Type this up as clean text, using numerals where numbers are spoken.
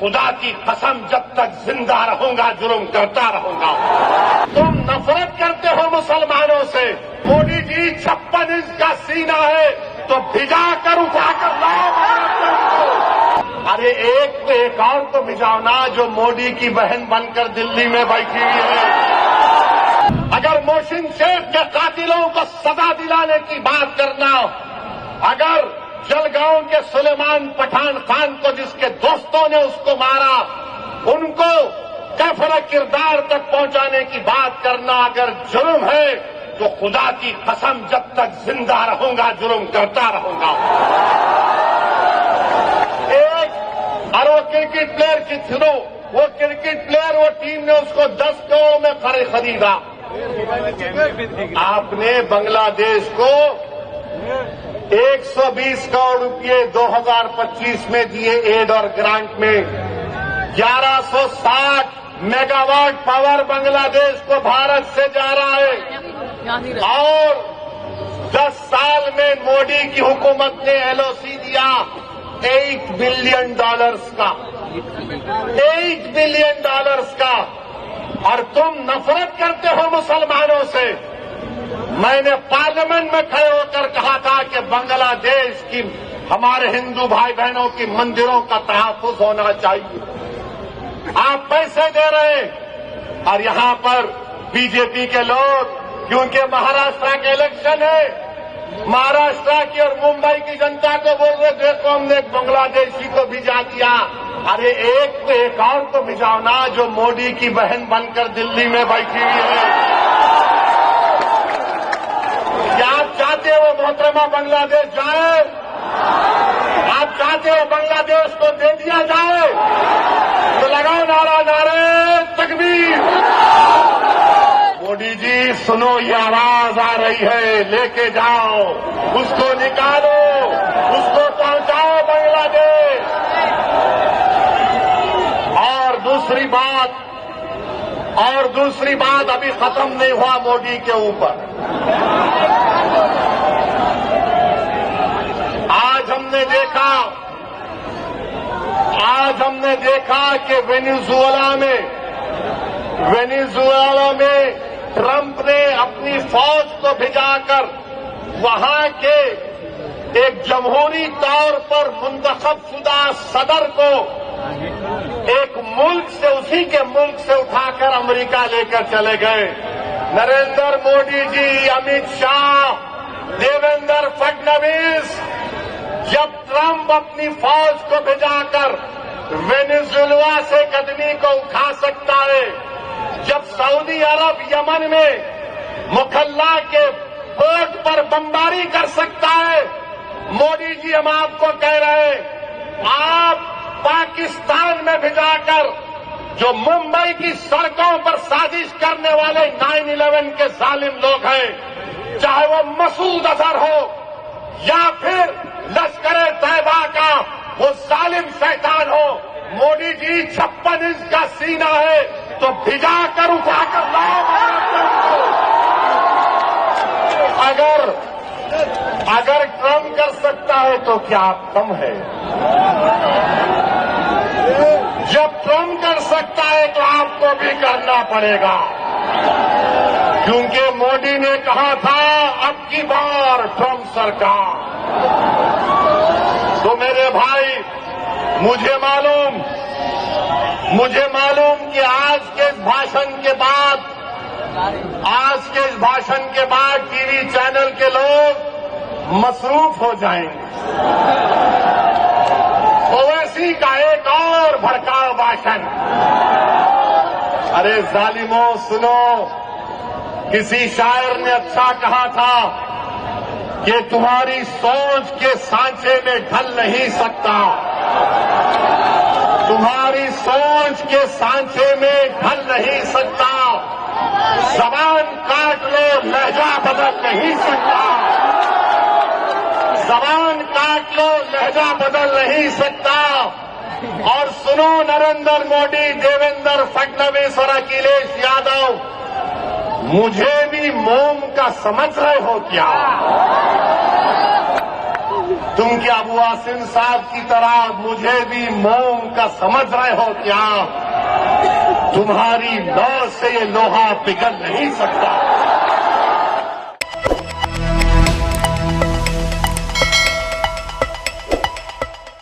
खुदा की कसम जब तक जिंदा रहूंगा जुल्म करता रहूंगा। तुम नफरत करते हो मुसलमानों से। मोदी जी 56 इंच का सीना है तो भिजा कर उठाकर लाओ। अरे एक तो एक और तो भिजाओ ना जो मोदी की बहन बनकर दिल्ली में बैठी हुई है। अगर मोहसिन शेख के कातिलों को सजा दिलाने की बात करना, अगर जलगांव के सुलेमान पठान खान को जिसके दोस्तों ने उसको मारा उनको कैफर किरदार तक पहुंचाने की बात करना अगर जुल्म है तो खुदा की कसम जब तक जिंदा रहूंगा जुल्म करता रहूंगा। वो क्रिकेट प्लेयर की थ्रू वो क्रिकेट प्लेयर वो टीम ने उसको 10 करोड़ में खरीदा। आपने बांग्लादेश को 120 करोड़ रुपए 2025 में दिए एड और ग्रांट में। 1160 मेगावाट पावर बांग्लादेश को भारत से जा रहा है और 10 साल में मोदी की हुकूमत ने एलओसी दिया $8 बिलियन का, $8 बिलियन का। और तुम नफरत करते हो मुसलमानों से। मैंने पार्लियामेंट में खड़े होकर कहा था कि बांग्लादेश की हमारे हिंदू भाई बहनों की मंदिरों का तहफ्फुज होना चाहिए। आप पैसे दे रहे हैं और यहां पर बीजेपी के लोग, क्योंकि महाराष्ट्र के इलेक्शन है, महाराष्ट्र की और मुंबई की जनता को बोल रहे देखो हमने एक बांग्लादेशी को भिजा दिया। अरे एक तो एक और तो भिजाओ ना जो मोदी की बहन बनकर दिल्ली में बैठी हुई है। क्या आप चाहते हो मोहतरमा बांग्लादेश जाए? आप चाहते हो बांग्लादेश को दे दिया जाए? तो लगाओ नारा, नारे तकबीर। मोदी जी सुनो, ये आवाज आ रही है, लेके जाओ, उसको निकालो, उसको पहुंचाओ बांग्लादेश। और दूसरी बात अभी खत्म नहीं हुआ मोदी के ऊपर। आज हमने देखा कि वेनेजुएला में ट्रंप ने अपनी फौज को भिजाकर वहां के एक जमहूरी तौर पर मुंतखबशुदा सदर को एक मुल्क से, उसी के मुल्क से उठाकर अमेरिका लेकर चले गए। नरेंद्र मोदी जी, अमित शाह, देवेंद्र फडणवीस, जब ट्रंप अपनी फौज को भिजाकर वेनेजुएला से कदमी को उठा सकता है, जब सऊदी अरब यमन में मुखल्ला के पोर्ट पर बमबारी कर सकता है, मोदी जी हम आपको कह रहे हैं, आप पाकिस्तान में भिजाकर जो मुंबई की सड़कों पर साजिश करने वाले 9/11 के जालिम लोग हैं, चाहे वो मसूद अजहर हो या फिर लश्कर तैयबा का वो जालिम शैतान हो, मोदी जी 56 इंच का सीना है तो भिजा कर उठाकर लाओ। अगर ट्रंप कर सकता है तो क्या आप कम है? जब ट्रंप कर सकता है तो आपको भी करना पड़ेगा, क्योंकि मोदी ने कहा था अब की बार ट्रंप सरकार। तो मेरे भाई, मुझे मालूम कि आज के इस भाषण के बाद टीवी चैनल के लोग मसरूफ हो जाएंगे। ओवैसी का एक और भड़काऊ भाषण। अरे जालिमों सुनो, किसी शायर ने अच्छा कहा था कि तुम्हारी सोच के सांचे में ढल नहीं सकता, तुम्हारी सोच के सांचे में ढल नहीं सकता, जबान काट लो लहजा बदल नहीं सकता, जबान काट लो लहजा बदल नहीं सकता। और सुनो नरेंद्र मोदी, देवेंद्र फडणवीस और अखिलेश यादव, मुझे भी मोम का समझ रहे हो क्या? तुम क्या अबू आसिम साहब की तरह मुझे भी मोम का समझ रहे हो क्या? तुम्हारी लौ से ये लोहा पिघल नहीं सकता।